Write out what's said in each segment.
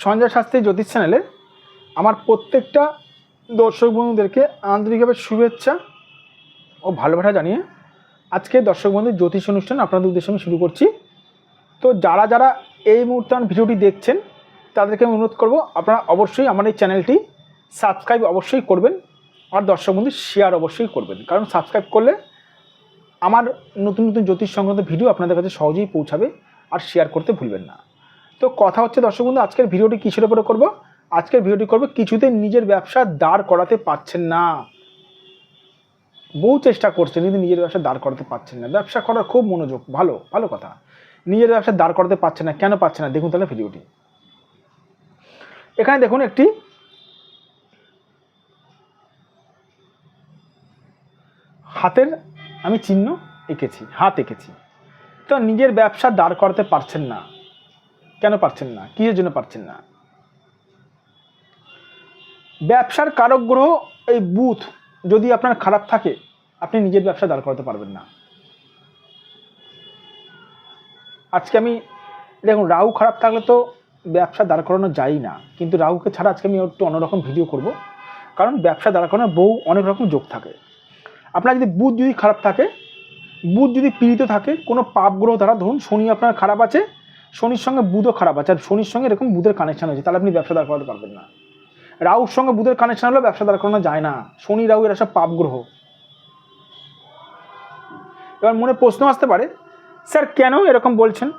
সঞ্জয় শাস্ত্রী জ্যোতিষ চ্যানেলে আমার প্রত্যেকটা দর্শক বন্ধুদেরকে আন্তরিকভাবে শুভেচ্ছা ও ভালোবাসা জানিয়ে আজকে দর্শক বন্ধুর জ্যোতিষ অনুষ্ঠান আপনাদের উদ্দেশ্যে আমি শুরু করছি। তো যারা যারা এই মুহূর্তে আমার ভিডিওটি দেখছেন তাদেরকে আমি অনুরোধ করব, আপনারা অবশ্যই আমার এই চ্যানেলটি সাবস্ক্রাইব অবশ্যই করবেন আর দর্শক বন্ধু শেয়ার অবশ্যই করবেন, কারণ সাবস্ক্রাইব করলে আমার নতুন নতুন জ্যোতিষ সংক্রান্ত ভিডিও আপনাদের কাছে সহজেই পৌঁছাবে, আর শেয়ার করতে ভুলবেন না। তো কথা হচ্ছে দর্শক বন্ধু, আজকের ভিডিওটি কিসের উপরে করব? আজকের ভিডিওটি করব কিছুতে নিজের ব্যবসা দাঁড় করাতে পারছেন না, বহু চেষ্টা করছেন কিন্তু নিজের ব্যবসা দাঁড় করাতে পারছেন না। ব্যবসা করার খুব মনোযোগ, ভালো ভালো কথা, নিজের ব্যবসা দাঁড় করাতে পারছেন না। কেন পারছেন না দেখুন তাহলে ভিডিওটি। এখানে দেখুন একটি হাতের আমি চিহ্ন এঁকেছি, হাত এঁকেছি। তো নিজের ব্যবসা দাঁড় করাতে পারছেন না। কেন পারছেন না? কিসের জন্য পারছেন না? ব্যবসার কারক গ্রহ এই বুধ যদি আপনার খারাপ থাকে, আপনি নিজের ব্যবসা দাঁড় করাতে পারবেন না। আজকে আমি দেখুন, রাহু খারাপ থাকলে তো ব্যবসা দাঁড় করানো যায় না, কিন্তু রাহুকে ছাড়া আজকে আমি একটু অন্যরকম ভিডিও করব, কারণ ব্যবসা দাঁড় করানোর অনেক রকম যোগ থাকে। আপনার যদি বুধ যদি খারাপ থাকে, বুধ যদি পীড়িত থাকে কোনো পাপ গ্রহ দ্বারা, ধরুন শনি আপনার খারাপ আছে, শনির সঙ্গে বুধও খারাপ আছে, আর শনির সঙ্গে এরকম বুধের কানেকশন হয়েছে, তাহলে আপনি ব্যবসা দাঁড় করাতে পারবেন না। রাহুর সঙ্গে বুধের কানেকশন হলে ব্যবসা দাঁড় করানো যায় না। শনি রাহু এরা সব পাপ গ্রহ। এবার মনে প্রশ্ন আসতে পারে, স্যার কেন এরকম বলছেন?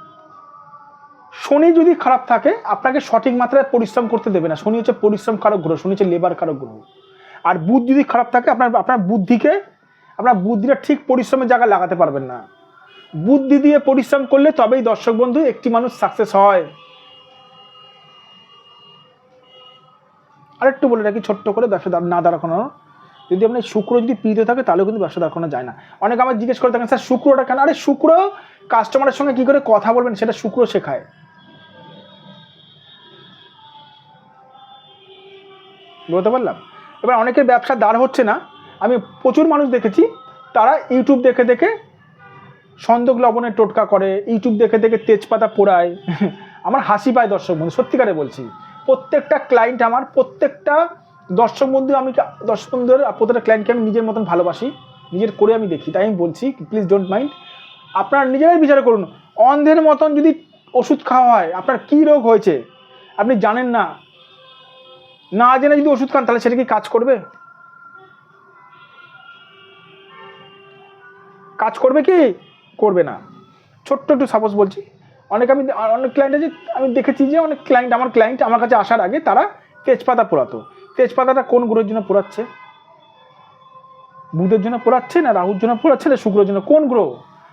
শনি যদি খারাপ থাকে আপনাকে সঠিক মাত্রায় পরিশ্রম করতে দেবে না। শনি হচ্ছে পরিশ্রম কারক গ্রহ, শনি হচ্ছে লেবার কারক গ্রহ। আর বুধ যদি খারাপ থাকে আপনার বুদ্ধিটা ঠিক পরিশ্রমের জায়গায় লাগাতে পারবেন না। বুদ্ধি দিয়ে পরিশ্রম করলে তবেই দর্শক বন্ধু একটি মানুষ সাকসেস হয়। আরেকটু বলে রাখি ছোট্ট করে, ব্যবসা না দাঁড় করানো, যদি আপনার শুক্র যদি পীড়িত থাকে তাহলেও কিন্তু ব্যবসা দাঁড় করানো যায় না। অনেকে আমার জিজ্ঞেস করে থাকেন, স্যার শুক্রটা কেন? আরে শুক্র কাস্টমারের সঙ্গে কি করে কথা বলবেন সেটা শুক্র শেখায়। বলতে পারলাম? এবার অনেকের ব্যবসা দাঁড় হচ্ছে না। আমি প্রচুর মানুষ দেখেছি, তারা ইউটিউব দেখে দেখে সন্দক লবণের টোটকা করে, ইউটিউব দেখে দেখে তেজপাতা পোড়ায়। আমার হাসি পায় দর্শক বন্ধু, সত্যিকারে বলছি। প্রত্যেকটা ক্লায়েন্ট আমার, প্রত্যেকটা দর্শক বন্ধুদের প্রত্যেকটা ক্লায়েন্টকে আমি নিজের মতন ভালোবাসি, নিজের করে আমি দেখি। তাই আমি বলছি প্লিজ ডোন্ট মাইন্ড, আপনারা নিজেরাই বিচার করুন। অন্ধের মতন যদি ওষুধ খাওয়া হয়, আপনার কী রোগ হয়েছে আপনি জানেন না, না জেনে যদি ওষুধ খান তাহলে সেটা কি কাজ করবে? কাজ করবে কি? করবে না। ছোট্ট একটু সাপোজ বলছি, অনেক ক্লায়েন্ট আছে, আমি দেখেছি যে অনেক আমার ক্লায়েন্ট আমার কাছে আসার আগে তারা তেজপাতা পোড়াতো। তেজপাতাটা কোন গ্রহের জন্য পোড়াচ্ছে? বুধের জন্য পোড়াচ্ছে না রাহুর জন্য পোড়াচ্ছে না শুক্রের জন্য? কোন গ্রহ?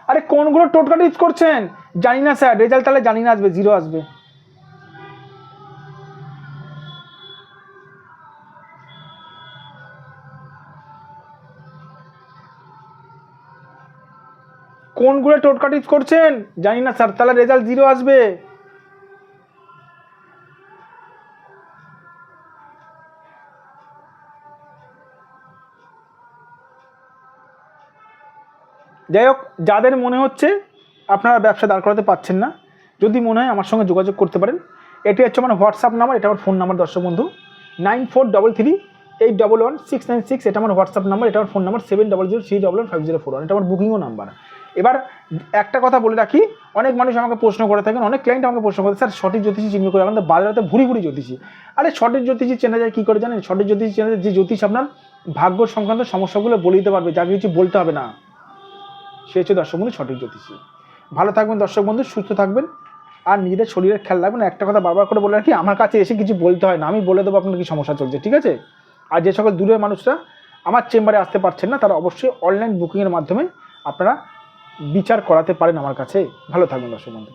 আরে কোন গ্রহ টোটকাটা ইউজ করছেন? জানি না স্যার, রেজাল্ট তাহলে জানি না আসবে, 0 আসবে। কোন গ্রহে টোটকাটা ইউজ করছেন? জানি না স্যার, তাহলে রেজাল্ট 0 আসবে। যাই হোক, যাদের মনে হচ্ছে আপনারা ব্যবসা দাঁড় করাতে পারছেন না, যদি মনে হয় আমার সঙ্গে যোগাযোগ করতে পারেন। এটি হচ্ছে আমার হোয়াটসঅ্যাপ নাম্বার, এটা আমার ফোন নাম্বার দর্শক বন্ধু, 9433811696। এটা আমার হোয়াটসঅ্যাপ নাম্বার, এটা আমার ফোন নাম্বার 7003115041। এটা আমার বুকিংও নাম্বার। এবার একটা কথা বলে রাখি, অনেক মানুষ আমাকে প্রশ্ন করে থাকেন, অনেক ক্লায়েন্ট আমাকে প্রশ্ন করে, স্যার সঠিক জ্যোতিষী চিহ্ন করে, আমাদের বাজারে ভুরি জ্যোতিষী। আরে সঠিক জ্যোতিষী চেনা যায় কী করে জানেন? সঠিক জ্যোতিষী চেনা যায় যে জ্যোতিষ আপনার ভাগ্য সংক্রান্ত সমস্যাগুলো বলে দিতে পারবে, যা কিছু বলতে হবে না, সে হচ্ছে দর্শক বন্ধু সঠিক জ্যোতিষী। ভালো থাকবেন দর্শক বন্ধু, সুস্থ থাকবেন, আর নিজেদের শরীরের খেয়াল রাখবেন। একটা কথা বারবার করে বলে রাখি, আমার কাছে এসে কিছু বলতে হয় না, আমি বলে দেবো আপনার কী সমস্যা চলছে, ঠিক আছে? আর যে সকল দূরের মানুষরা আমার চেম্বারে আসতে পারছেন না, তারা অবশ্যই অনলাইন বুকিংয়ের মাধ্যমে আপনারা বিচার করাতে পারেন আমার কাছে। ভালো থাকবেন দর্শক বন্ধু।